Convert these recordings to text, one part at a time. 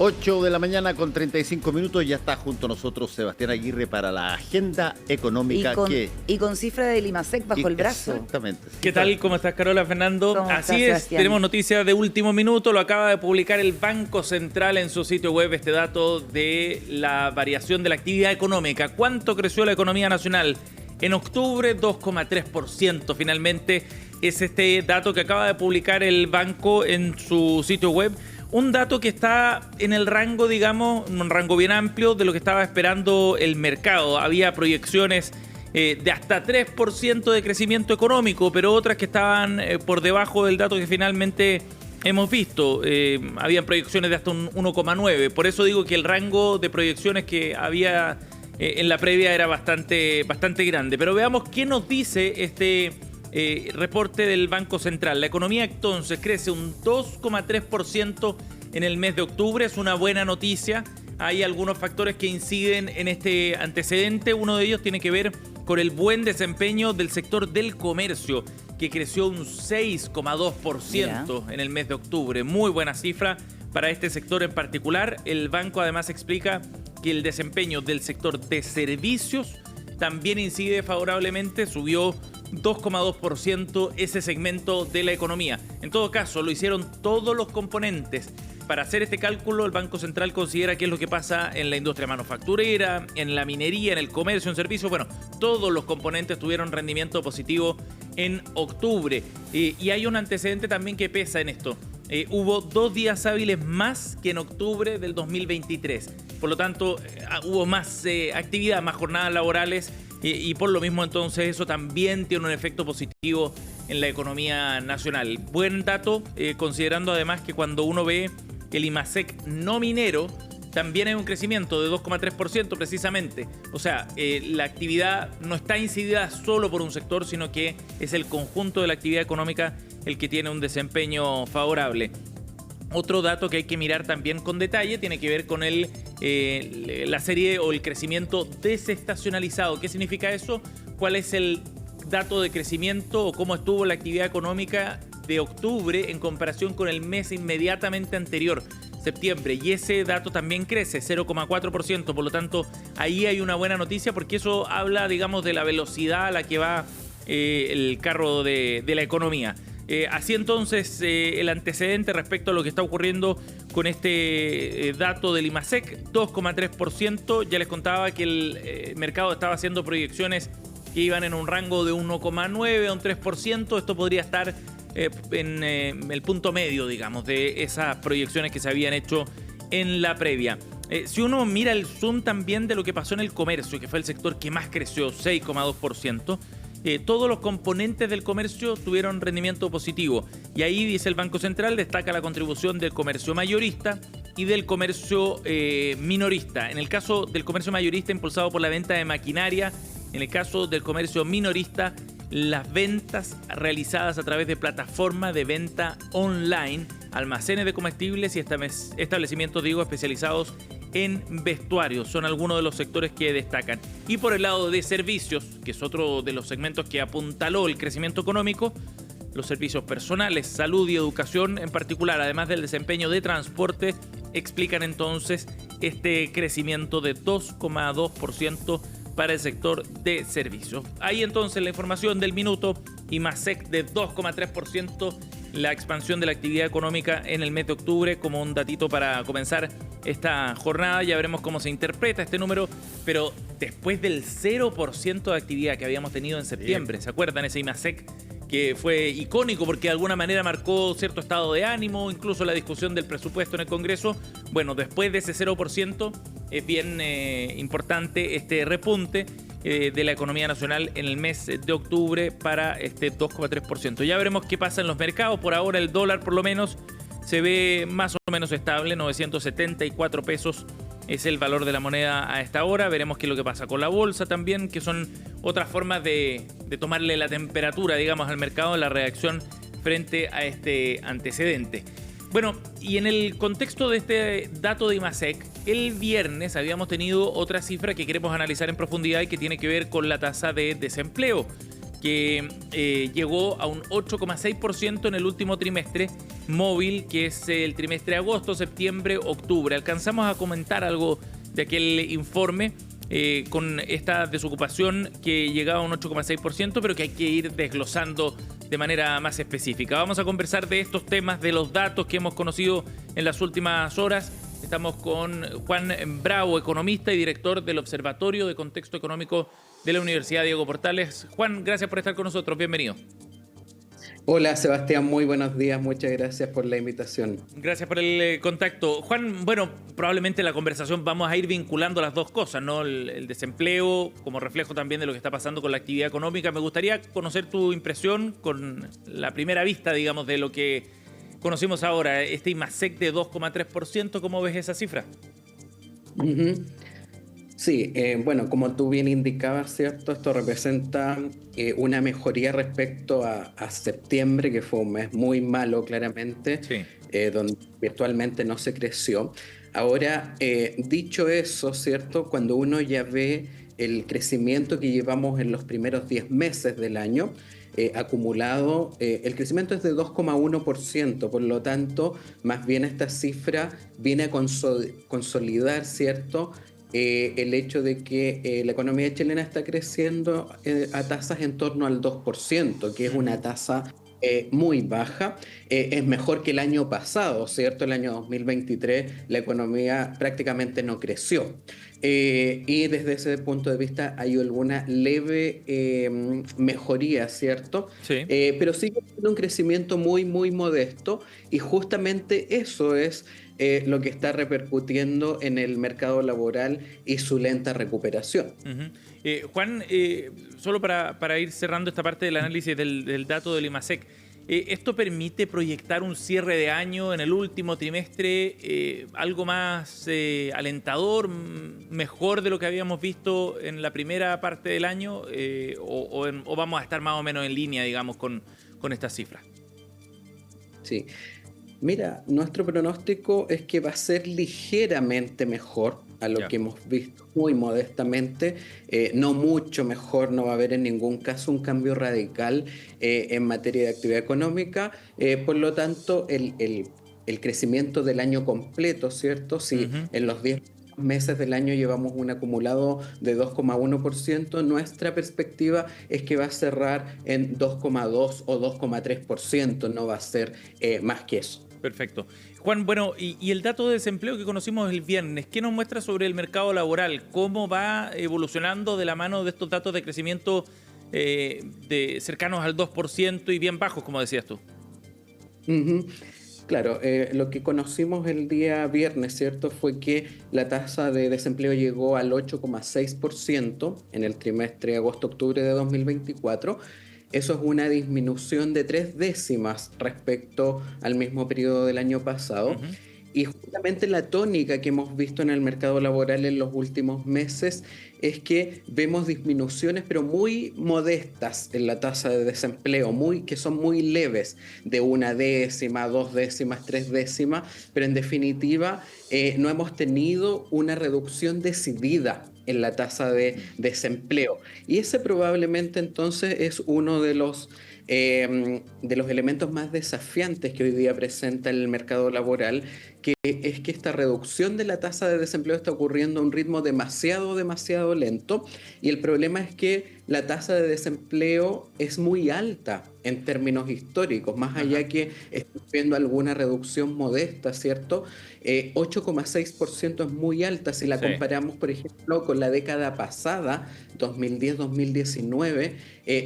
8 de la mañana con 35 minutos, ya está junto a nosotros Sebastián Aguirre para la agenda económica. Y con cifra del IMASEC bajo el brazo. Exactamente. ¿Qué tal? ¿Cómo estás, Carola, Fernando? Así es, tenemos noticias de último minuto. Lo acaba de publicar el Banco Central en su sitio web, este dato de la variación de la actividad económica. ¿Cuánto creció la economía nacional? En octubre, 2,3%. Finalmente, es este dato que acaba de publicar el banco en su sitio web. Un dato que está en el rango, digamos, un rango bien amplio de lo que estaba esperando el mercado. Había proyecciones de hasta 3% de crecimiento económico, pero otras que estaban por debajo del dato que finalmente hemos visto. Habían proyecciones de hasta un 1,9%. Por eso digo que el rango de proyecciones que había en la previa era bastante grande. Pero veamos qué nos dice este reporte del Banco Central. La economía entonces crece un 2,3% en el mes de octubre. Es una buena noticia. Hay algunos factores que inciden en este antecedente. Uno de ellos tiene que ver con el buen desempeño del sector del comercio, que creció un 6,2% en el mes de octubre. Muy buena cifra para este sector en particular. El banco además explica que el desempeño del sector de servicios también incide favorablemente, subió 2,2% ese segmento de la economía. En todo caso, lo hicieron todos los componentes. Para hacer este cálculo, el Banco Central considera qué es lo que pasa en la industria manufacturera, en la minería, en el comercio, en servicios. Bueno, todos los componentes tuvieron rendimiento positivo en octubre. Y hay un antecedente también que pesa en esto. Hubo 2 días hábiles más que en octubre del 2023. Por lo tanto, hubo más actividad, más jornadas laborales y por lo mismo entonces eso también tiene un efecto positivo en la economía nacional. Buen dato, considerando además que cuando uno ve el IMASEC no minero, también hay un crecimiento de 2,3% precisamente. O sea, la actividad no está incidida solo por un sector, sino que es el conjunto de la actividad económica el que tiene un desempeño favorable. Otro dato que hay que mirar también con detalle tiene que ver con la serie o el crecimiento desestacionalizado. ¿Qué significa eso? ¿Cuál es el dato de crecimiento o cómo estuvo la actividad económica de octubre en comparación con el mes inmediatamente anterior, septiembre? Y ese dato también crece, 0,4%. Por lo tanto, ahí hay una buena noticia porque eso habla, digamos, de la velocidad a la que va el carro de la economía. Así entonces, el antecedente respecto a lo que está ocurriendo con este dato del IMASEC, 2,3%. Ya les contaba que el mercado estaba haciendo proyecciones que iban en un rango de 1,9 a un 3%. Esto podría estar en el punto medio, digamos, de esas proyecciones que se habían hecho en la previa. Si uno mira el zoom también de lo que pasó en el comercio, que fue el sector que más creció, 6,2%, todos los componentes del comercio tuvieron rendimiento positivo. Y ahí, dice el Banco Central, destaca la contribución del comercio mayorista y del comercio minorista. En el caso del comercio mayorista, impulsado por la venta de maquinaria. En el caso del comercio minorista, las ventas realizadas a través de plataformas de venta online, almacenes de comestibles y establecimientos, especializados en vestuarios. Son algunos de los sectores que destacan. Y por el lado de servicios, que es otro de los segmentos que apuntaló el crecimiento económico, los servicios personales, salud y educación en particular, además del desempeño de transporte, explican entonces este crecimiento de 2,2% para el sector de servicios. Ahí entonces la información del minuto. IMASEC de 2,3%, la expansión de la actividad económica en el mes de octubre, como un datito para comenzar esta jornada. Ya veremos cómo se interpreta este número, pero después del 0% de actividad que habíamos tenido en septiembre, ¿se acuerdan? Ese IMASEC que fue icónico porque de alguna manera marcó cierto estado de ánimo, incluso la discusión del presupuesto en el Congreso. Bueno, después de ese 0% es bien importante este repunte de la economía nacional en el mes de octubre para este 2,3%. Ya veremos qué pasa en los mercados. Por ahora el dólar por lo menos se ve más o menos estable, 974 pesos es el valor de la moneda a esta hora. Veremos qué es lo que pasa con la bolsa también, que son otras formas de tomarle la temperatura, digamos, al mercado, la reacción frente a este antecedente. Bueno, y en el contexto de este dato de IMASEC, el viernes habíamos tenido otra cifra que queremos analizar en profundidad y que tiene que ver con la tasa de desempleo. que llegó a un 8,6% en el último trimestre móvil, que es el trimestre de agosto, septiembre, octubre. Alcanzamos a comentar algo de aquel informe con esta desocupación que llegaba a un 8,6%, pero que hay que ir desglosando de manera más específica. Vamos a conversar de estos temas, de los datos que hemos conocido en las últimas horas. Estamos con Juan Bravo, economista y director del Observatorio de Contexto Económico de la Universidad Diego Portales. Juan, gracias por estar con nosotros. Bienvenido. Hola Sebastián, muy buenos días, muchas gracias por la invitación. Gracias por el contacto. Juan, bueno, probablemente en la conversación vamos a ir vinculando las dos cosas, ¿no? El desempleo como reflejo también de lo que está pasando con la actividad económica. Me gustaría conocer tu impresión con la primera vista, digamos, de lo que conocimos ahora, este IMASEC de 2,3%. ¿Cómo ves esa cifra? Sí, bueno, como tú bien indicabas, ¿cierto? Esto representa una mejoría respecto a septiembre, que fue un mes muy malo, claramente, Sí. Donde virtualmente no se creció. Ahora, dicho eso, ¿cierto? Cuando uno ya ve el crecimiento que llevamos en los primeros 10 meses del año, acumulado, el crecimiento es de 2,1%, por lo tanto, más bien esta cifra viene a consolidar, ¿cierto? El hecho de que la economía chilena está creciendo a tasas en torno al 2%, que es una tasa muy baja. Es mejor que el año pasado, ¿cierto? El año 2023 la economía prácticamente no creció. Y desde ese punto de vista hay alguna leve mejoría, ¿cierto? Sí. Pero sigue siendo un crecimiento muy, muy modesto, y justamente eso es lo que está repercutiendo en el mercado laboral y su lenta recuperación. Juan, solo para ir cerrando esta parte del análisis del dato del IMASEC, ¿esto permite proyectar un cierre de año en el último trimestre algo más alentador, mejor de lo que habíamos visto en la primera parte del año, o vamos a estar más o menos en línea, digamos, con estas cifras? Sí. Mira, nuestro pronóstico es que va a ser ligeramente mejor a lo que hemos visto, muy modestamente, no mucho mejor, no va a haber en ningún caso un cambio radical en materia de actividad económica, por lo tanto, el crecimiento del año completo, ¿cierto? Si en los 10 meses del año llevamos un acumulado de 2,1%, nuestra perspectiva es que va a cerrar en 2,2 o 2,3%, no va a ser más que eso. Perfecto. Juan, bueno, y el dato de desempleo que conocimos el viernes, ¿qué nos muestra sobre el mercado laboral? ¿Cómo va evolucionando de la mano de estos datos de crecimiento cercanos al 2% y bien bajos, como decías tú? Claro, lo que conocimos el día viernes, ¿cierto?, fue que la tasa de desempleo llegó al 8,6% en el trimestre agosto-octubre de 2024. Eso es una disminución de 3 décimas respecto al mismo periodo del año pasado. Y justamente la tónica que hemos visto en el mercado laboral en los últimos meses es que vemos disminuciones, pero muy modestas en la tasa de desempleo, que son muy leves, de 1 décima, 2 décimas, 3 décimas, pero en definitiva no hemos tenido una reducción decidida en la tasa de desempleo. Y ese probablemente entonces es uno de los elementos más desafiantes que hoy día presenta el mercado laboral, que es que esta reducción de la tasa de desempleo está ocurriendo a un ritmo demasiado lento, y el problema es que la tasa de desempleo es muy alta en términos históricos, más allá que estamos viendo alguna reducción modesta, ¿cierto? 8,6% es muy alta si la comparamos, por ejemplo, con la década pasada, 2010-2019,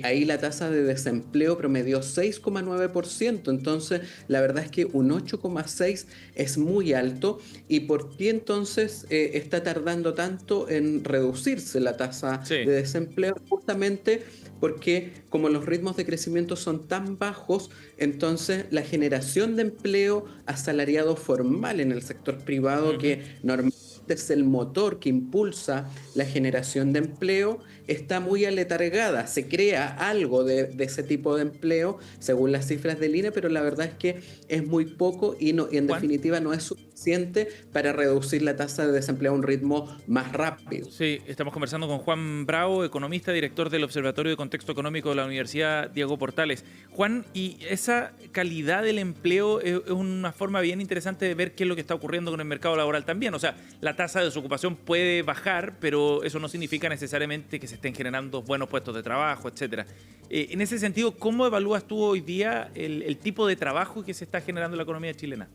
ahí la tasa de desempleo promedió 6,9%, entonces la verdad es que un 8,6% es muy alto. ¿Y por qué entonces está tardando tanto en reducirse la tasa de desempleo? Justamente porque como los ritmos de crecimiento son tan bajos, entonces la generación de empleo asalariado formal en el sector privado, que normalmente es el motor que impulsa la generación de empleo, está muy aletargada. Se crea algo de ese tipo de empleo según las cifras del INE, pero la verdad es que es muy poco y en definitiva no es suficiente para reducir la tasa de desempleo a un ritmo más rápido. Sí, estamos conversando con Juan Bravo, economista, director del Observatorio de Contexto Económico de la Universidad Diego Portales. Juan, y esa calidad del empleo es una forma bien interesante de ver qué es lo que está ocurriendo con el mercado laboral también. O sea, la tasa de desocupación puede bajar, pero eso no significa necesariamente que se estén generando buenos puestos de trabajo, etcétera. En ese sentido, ¿cómo evalúas tú hoy día el tipo de trabajo que se está generando en la economía chilena?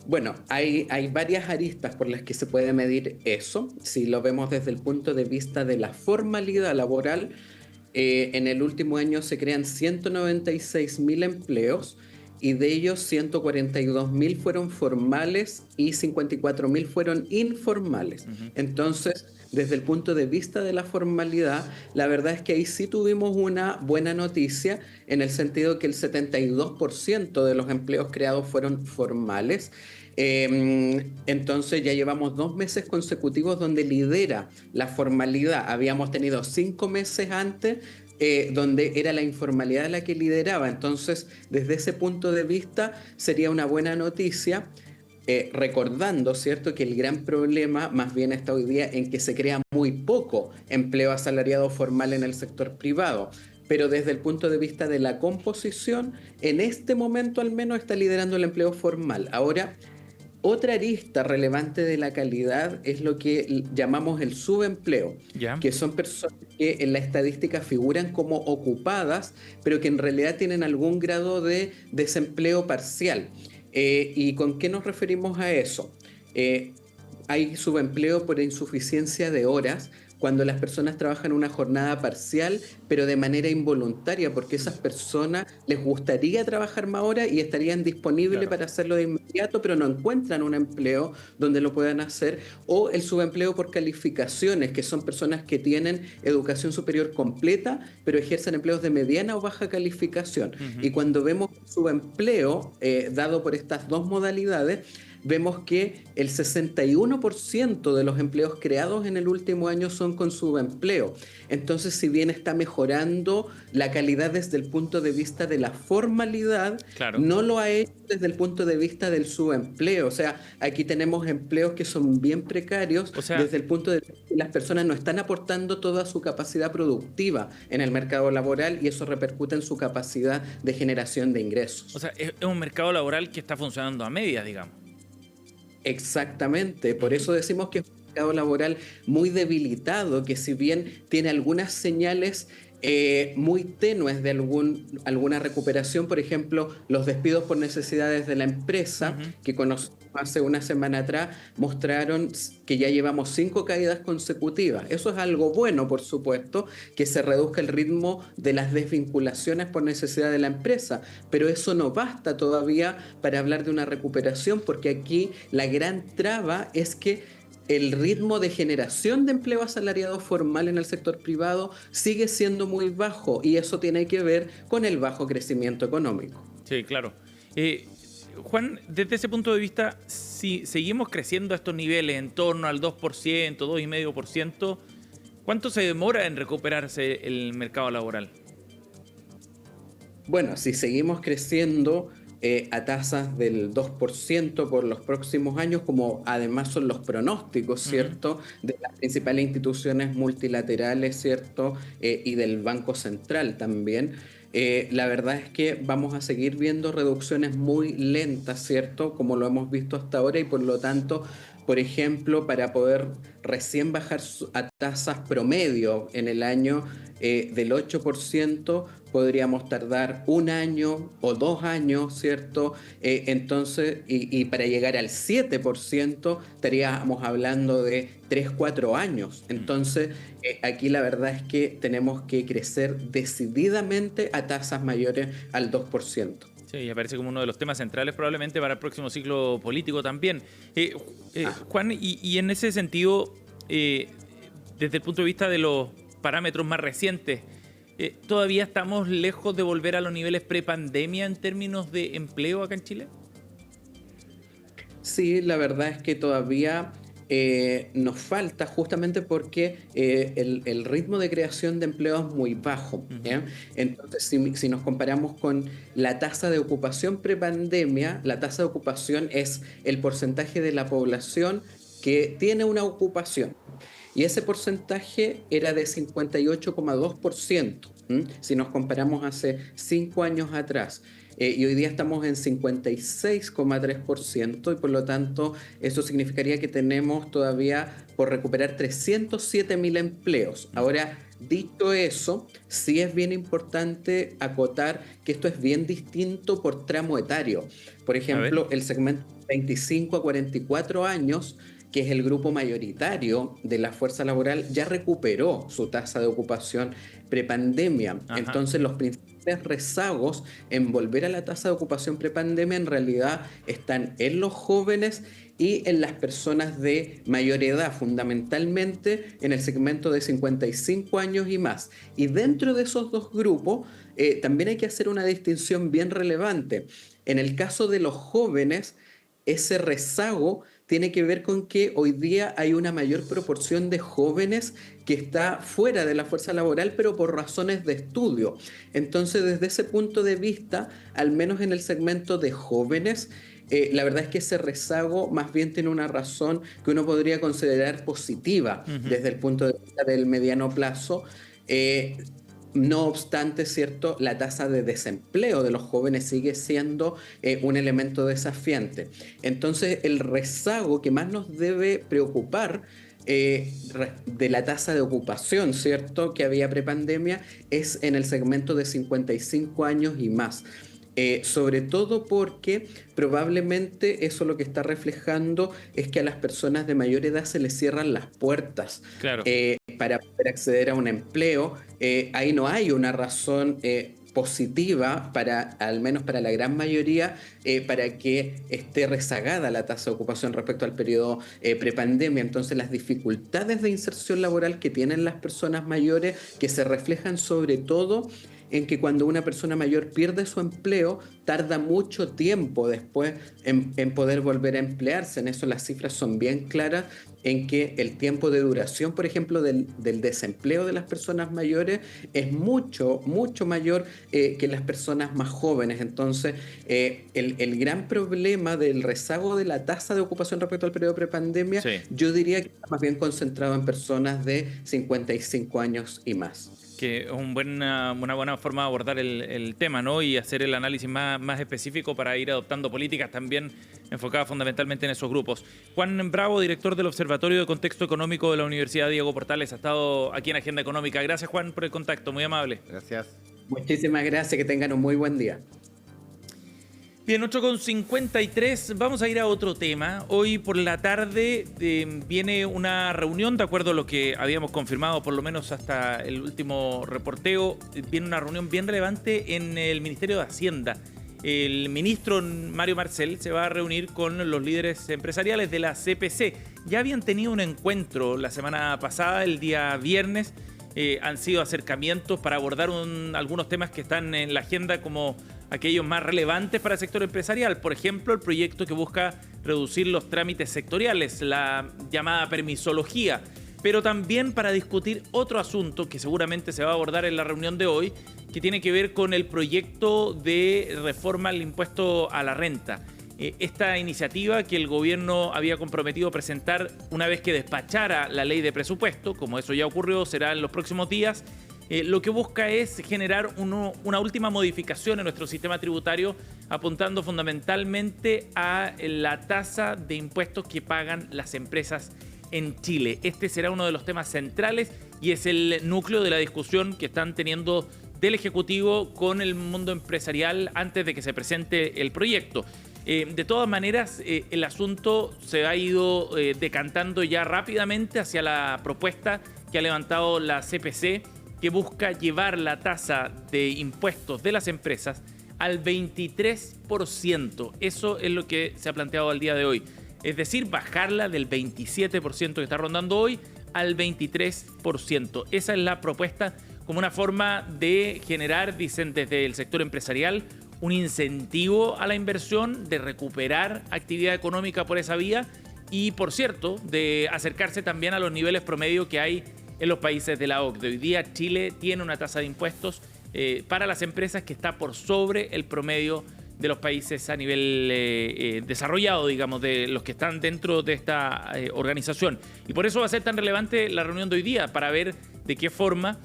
Bueno, hay varias aristas por las que se puede medir eso. Si lo vemos desde el punto de vista de la formalidad laboral, en el último año se crean 196.000 empleos y de ellos 142.000 fueron formales y 54.000 fueron informales. Entonces, desde el punto de vista de la formalidad, la verdad es que ahí sí tuvimos una buena noticia en el sentido que el 72% de los empleos creados fueron formales. Entonces ya llevamos 2 meses consecutivos donde lidera la formalidad. Habíamos tenido 5 meses antes donde era la informalidad la que lideraba. Entonces, desde ese punto de vista sería una buena noticia. Recordando, ¿cierto?, que el gran problema más bien está hoy día en que se crea muy poco empleo asalariado formal en el sector privado, pero desde el punto de vista de la composición, en este momento al menos está liderando el empleo formal. Ahora, otra arista relevante de la calidad es lo que llamamos el subempleo, que son personas que en la estadística figuran como ocupadas, pero que en realidad tienen algún grado de desempleo parcial. ¿Y con qué nos referimos a eso? Hay subempleo por insuficiencia de horas, cuando las personas trabajan una jornada parcial, pero de manera involuntaria, porque esas personas les gustaría trabajar más horas y estarían disponibles para hacerlo de inmediato, pero no encuentran un empleo donde lo puedan hacer. O el subempleo por calificaciones, que son personas que tienen educación superior completa, pero ejercen empleos de mediana o baja calificación. Y cuando vemos subempleo dado por estas dos modalidades, vemos que el 61% de los empleos creados en el último año son con subempleo. Entonces, si bien está mejorando la calidad desde el punto de vista de la formalidad, no lo ha hecho desde el punto de vista del subempleo. O sea, aquí tenemos empleos que son bien precarios, desde el punto de vista que las personas no están aportando toda su capacidad productiva en el mercado laboral y eso repercute en su capacidad de generación de ingresos. O sea, es un mercado laboral que está funcionando a medias, digamos. Exactamente, por eso decimos que es un mercado laboral muy debilitado, que si bien tiene algunas señales muy tenues de alguna recuperación, por ejemplo, los despidos por necesidades de la empresa, que conocimos hace una semana atrás, mostraron que ya llevamos 5 caídas consecutivas. Eso es algo bueno, por supuesto, que se reduzca el ritmo de las desvinculaciones por necesidad de la empresa, pero eso no basta todavía para hablar de una recuperación, porque aquí la gran traba es que el ritmo de generación de empleo asalariado formal en el sector privado sigue siendo muy bajo y eso tiene que ver con el bajo crecimiento económico. Sí, claro. Juan, desde ese punto de vista, si seguimos creciendo a estos niveles en torno al 2%, 2,5%, ¿cuánto se demora en recuperarse el mercado laboral? Bueno, si seguimos creciendo a tasas del 2% por los próximos años, como además son los pronósticos, ¿cierto?, de las principales instituciones multilaterales, ¿cierto?, y del Banco Central también. La verdad es que vamos a seguir viendo reducciones muy lentas, ¿cierto?, como lo hemos visto hasta ahora y por lo tanto, por ejemplo, para poder recién bajar a tasas promedio en el año del 8%, podríamos tardar 1 año o 2 años, ¿cierto? Entonces, y para llegar al 7% estaríamos hablando de 3, 4 años. Entonces, aquí la verdad es que tenemos que crecer decididamente a tasas mayores al 2%. Sí, aparece como uno de los temas centrales probablemente para el próximo ciclo político también. Juan, y en ese sentido, desde el punto de vista de los parámetros más recientes, ¿todavía estamos lejos de volver a los niveles prepandemia en términos de empleo acá en Chile? Sí, la verdad es que todavía nos falta justamente porque el ritmo de creación de empleo es muy bajo. ¿Ya? Entonces, si nos comparamos con la tasa de ocupación prepandemia, la tasa de ocupación es el porcentaje de la población que tiene una ocupación. Y ese porcentaje era de 58,2%, si nos comparamos hace 5 años atrás. Y hoy día estamos en 56,3% y por lo tanto eso significaría que tenemos todavía por recuperar 307.000 empleos. Ahora, dicho eso, sí es bien importante acotar que esto es bien distinto por tramo etario. Por ejemplo, el segmento 25 a 44 años, que es el grupo mayoritario de la fuerza laboral, ya recuperó su tasa de ocupación prepandemia. Entonces, los principales rezagos en volver a la tasa de ocupación prepandemia en realidad están en los jóvenes y en las personas de mayor edad, fundamentalmente en el segmento de 55 años y más. Y dentro de esos dos grupos también hay que hacer una distinción bien relevante. En el caso de los jóvenes, ese rezago tiene que ver con que hoy día hay una mayor proporción de jóvenes que está fuera de la fuerza laboral, pero por razones de estudio. Entonces, desde ese punto de vista, al menos en el segmento de jóvenes, la verdad es que ese rezago más bien tiene una razón que uno podría considerar positiva desde el punto de vista del mediano plazo. No obstante, ¿cierto?, la tasa de desempleo de los jóvenes sigue siendo un elemento desafiante. Entonces, el rezago que más nos debe preocupar de la tasa de ocupación, ¿cierto?, que había prepandemia, es en el segmento de 55 años y más. Sobre todo porque probablemente eso lo que está reflejando es que a las personas de mayor edad se les cierran las puertas para poder acceder a un empleo. Ahí no hay una razón positiva, al menos para la gran mayoría, para que esté rezagada la tasa de ocupación respecto al periodo prepandemia. Entonces, las dificultades de inserción laboral que tienen las personas mayores, que se reflejan sobre todo en que cuando una persona mayor pierde su empleo, tarda mucho tiempo después en poder volver a emplearse. En eso las cifras son bien claras, en que el tiempo de duración, por ejemplo, del desempleo de las personas mayores es mucho, mucho mayor que las personas más jóvenes. Entonces, el gran problema del rezago de la tasa de ocupación respecto al periodo prepandemia, yo diría que está más bien concentrado en personas de 55 años y más. Que es una buena forma de abordar el tema, ¿no? Y hacer el análisis más específico para ir adoptando políticas también enfocadas fundamentalmente en esos grupos. Juan Bravo, director del Observatorio de Contexto Económico de la Universidad Diego Portales, ha estado aquí en Agenda Económica. Gracias, Juan, por el contacto, muy amable. Gracias. Muchísimas gracias, que tengan un muy buen día. Bien, 8:53, vamos a ir a otro tema. Hoy por la tarde viene una reunión, de acuerdo a lo que habíamos confirmado, por lo menos hasta el último reporteo, viene una reunión bien relevante en el Ministerio de Hacienda. El ministro Mario Marcel se va a reunir con los líderes empresariales de la CPC. Ya habían tenido un encuentro la semana pasada, el día viernes. Han sido acercamientos para abordar algunos temas que están en la agenda como aquellos más relevantes para el sector empresarial. Por ejemplo, el proyecto que busca reducir los trámites sectoriales, la llamada permisología, pero también para discutir otro asunto que seguramente se va a abordar en la reunión de hoy, que tiene que ver con el proyecto de reforma al impuesto a la renta. Esta iniciativa que el gobierno había comprometido a presentar una vez que despachara la ley de presupuesto, como eso ya ocurrió, será en los próximos días, lo que busca es generar una última modificación en nuestro sistema tributario, apuntando fundamentalmente a la tasa de impuestos que pagan las empresas en Chile. Este será uno de los temas centrales y es el núcleo de la discusión que están teniendo del Ejecutivo con el mundo empresarial antes de que se presente el proyecto. De todas maneras, el asunto se ha ido decantando ya rápidamente hacia la propuesta que ha levantado la CPC, que busca llevar la tasa de impuestos de las empresas al 23%. Eso es lo que se ha planteado al día de hoy. Es decir, bajarla del 27% que está rondando hoy al 23%. Esa es la propuesta como una forma de generar, dicen desde el sector empresarial, un incentivo a la inversión, de recuperar actividad económica por esa vía y, por cierto, de acercarse también a los niveles promedio que hay en los países de la OCDE. Hoy día Chile tiene una tasa de impuestos para las empresas que está por sobre el promedio de los países a nivel desarrollado, digamos, de los que están dentro de esta organización. Y por eso va a ser tan relevante la reunión de hoy día, para ver de qué forma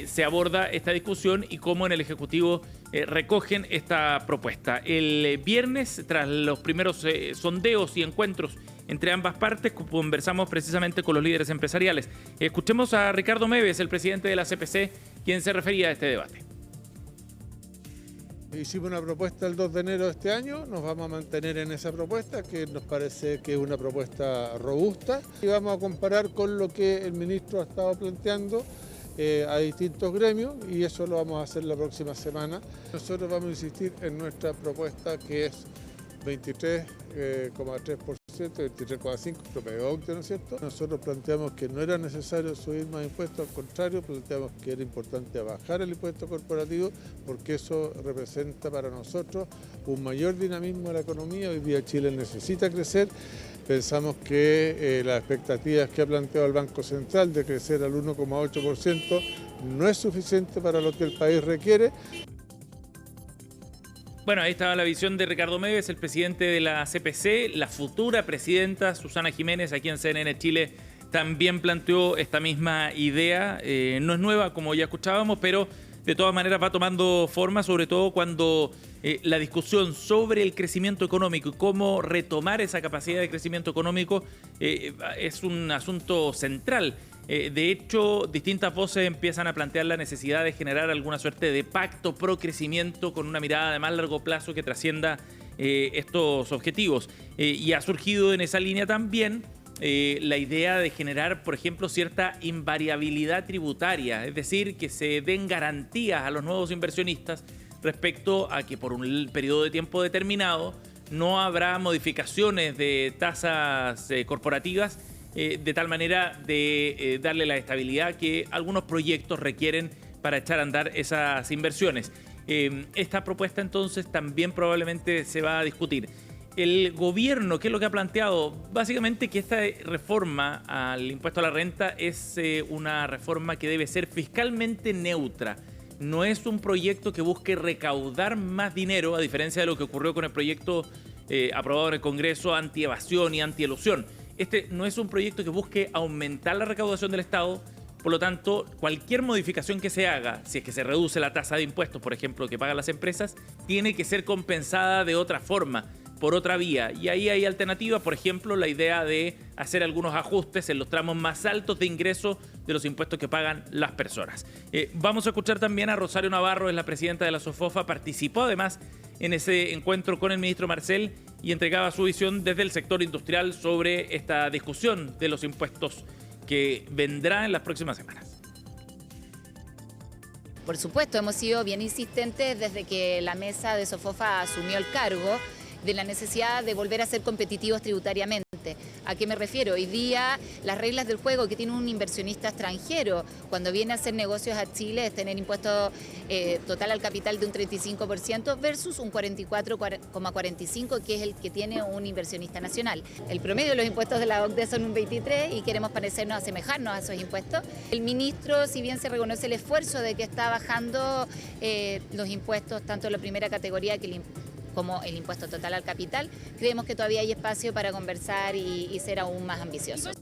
se aborda esta discusión y cómo en el Ejecutivo recogen esta propuesta. El viernes, tras los primeros sondeos y encuentros entre ambas partes, conversamos precisamente con los líderes empresariales. Escuchemos a Ricardo Meves, el presidente de la CPC, quien se refería a este debate. Hicimos una propuesta el 2 de enero de este año, nos vamos a mantener en esa propuesta, que nos parece que es una propuesta robusta, y vamos a comparar con lo que el ministro ha estado planteando a distintos gremios, y eso lo vamos a hacer la próxima semana. Nosotros vamos a insistir en nuestra propuesta, que es 23,3%, 23,5% promedio, ¿no es cierto? Nosotros planteamos que no era necesario subir más impuestos, al contrario, planteamos que era importante bajar el impuesto corporativo, porque eso representa para nosotros un mayor dinamismo de la economía. Hoy día Chile necesita crecer. Pensamos que las expectativas que ha planteado el Banco Central de crecer al 1,8% no es suficiente para lo que el país requiere. Bueno, ahí estaba la visión de Ricardo Meves, el presidente de la CPC. La futura presidenta, Susana Jiménez, aquí en CNN Chile, también planteó esta misma idea. No es nueva, como ya escuchábamos, pero de todas maneras va tomando forma, sobre todo cuando la discusión sobre el crecimiento económico y cómo retomar esa capacidad de crecimiento económico es un asunto central. De hecho, distintas voces empiezan a plantear la necesidad de generar alguna suerte de pacto pro crecimiento con una mirada de más largo plazo que trascienda estos objetivos. Y ha surgido en esa línea también la idea de generar, por ejemplo, cierta invariabilidad tributaria, es decir, que se den garantías a los nuevos inversionistas respecto a que por un periodo de tiempo determinado no habrá modificaciones de tasas corporativas, de tal manera de darle la estabilidad que algunos proyectos requieren para echar a andar esas inversiones. Esta propuesta entonces también probablemente se va a discutir. El gobierno, ¿qué es lo que ha planteado? Básicamente que esta reforma al impuesto a la renta es una reforma que debe ser fiscalmente neutra. No es un proyecto que busque recaudar más dinero, a diferencia de lo que ocurrió con el proyecto aprobado en el Congreso anti-evasión y anti-elusión. Este no es un proyecto que busque aumentar la recaudación del Estado. Por lo tanto, cualquier modificación que se haga, si es que se reduce la tasa de impuestos, por ejemplo, que pagan las empresas, tiene que ser compensada de otra forma, por otra vía. Y ahí hay alternativas, por ejemplo, la idea de hacer algunos ajustes en los tramos más altos de ingreso de los impuestos que pagan las personas. Vamos a escuchar también a Rosario Navarro, es la presidenta de la SOFOFA, participó además en ese encuentro con el ministro Marcel y entregaba su visión desde el sector industrial sobre esta discusión de los impuestos que vendrá en las próximas semanas. Por supuesto, hemos sido bien insistentes desde que la mesa de SOFOFA asumió el cargo de la necesidad de volver a ser competitivos tributariamente. ¿A qué me refiero? Hoy día las reglas del juego que tiene un inversionista extranjero cuando viene a hacer negocios a Chile es tener impuesto total al capital de un 35% versus un 44,45% que es el que tiene un inversionista nacional. El promedio de los impuestos de la OCDE son un 23% y queremos parecernos, asemejarnos a esos impuestos. El ministro, si bien se reconoce el esfuerzo de que está bajando los impuestos tanto de la primera categoría como el impuesto total al capital, creemos que todavía hay espacio para conversar y ser aún más ambiciosos.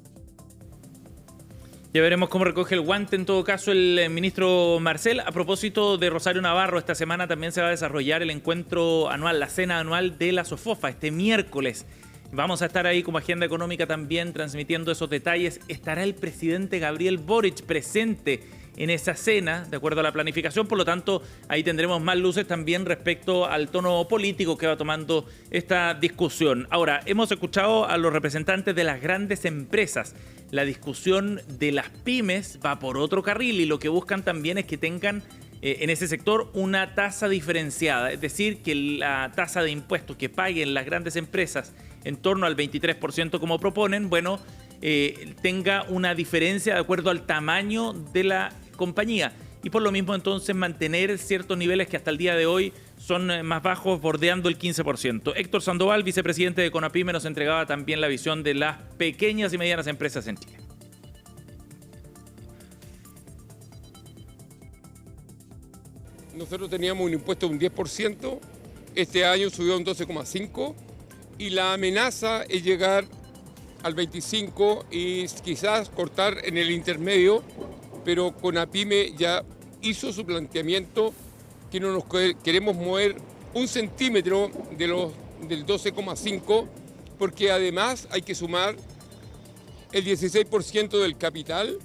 Ya veremos cómo recoge el guante en todo caso el ministro Marcel. A propósito de Rosario Navarro, esta semana también se va a desarrollar el encuentro anual, la cena anual de la SOFOFA, este miércoles. Vamos a estar ahí como Agenda Económica también transmitiendo esos detalles. Estará el presidente Gabriel Boric presente en esa cena, de acuerdo a la planificación. Por lo tanto, ahí tendremos más luces también respecto al tono político que va tomando esta discusión. Ahora, hemos escuchado a los representantes de las grandes empresas. La discusión de las pymes va por otro carril y lo que buscan también es que tengan en ese sector una tasa diferenciada. Es decir, que la tasa de impuestos que paguen las grandes empresas en torno al 23% como proponen, bueno, tenga una diferencia de acuerdo al tamaño de la compañía y por lo mismo entonces mantener ciertos niveles que hasta el día de hoy son más bajos, bordeando el 15%. Héctor Sandoval, vicepresidente de CONAPYME, nos entregaba también la visión de las pequeñas y medianas empresas en Chile. Nosotros teníamos un impuesto de un 10%, este año subió a un 12,5% y la amenaza es llegar al 25% y quizás cortar en el intermedio, pero CONAPYME ya hizo su planteamiento que no nos queremos mover un centímetro del 12,5%, porque además hay que sumar el 16% del capital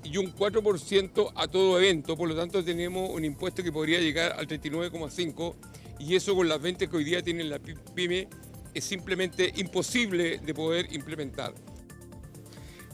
y un 4% a todo evento, por lo tanto tenemos un impuesto que podría llegar al 39,5%, y eso con las ventas que hoy día tienen la pyme es simplemente imposible de poder implementar.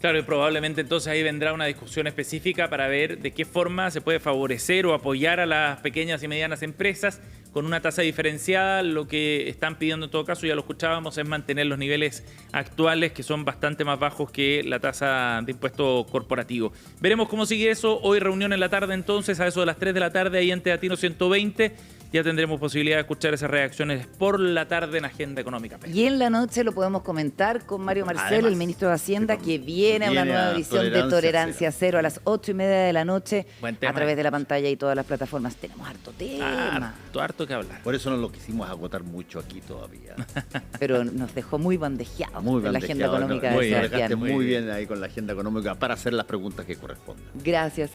Claro, y probablemente entonces ahí vendrá una discusión específica para ver de qué forma se puede favorecer o apoyar a las pequeñas y medianas empresas con una tasa diferenciada. Lo que están pidiendo en todo caso, ya lo escuchábamos, es mantener los niveles actuales, que son bastante más bajos que la tasa de impuesto corporativo. Veremos cómo sigue eso. Hoy reunión en la tarde entonces, a eso de las 3 de la tarde, ahí en Teatino 120. Ya tendremos posibilidad de escuchar esas reacciones por la tarde en Agenda Económica. Y en la noche lo podemos comentar con Mario Marcel, Además, el ministro de Hacienda, que viene a una nueva edición de Tolerancia Cero a las 8:30 de la noche a través de la pantalla y todas las plataformas. Tenemos harto tema. Harto que hablar. Por eso no lo quisimos agotar mucho aquí todavía. Pero nos dejó muy bandejeados Muy en la agenda bandejeado, económica no, de dejaste Sebastián. muy bien ahí con la agenda económica para hacer las preguntas que corresponden. Gracias.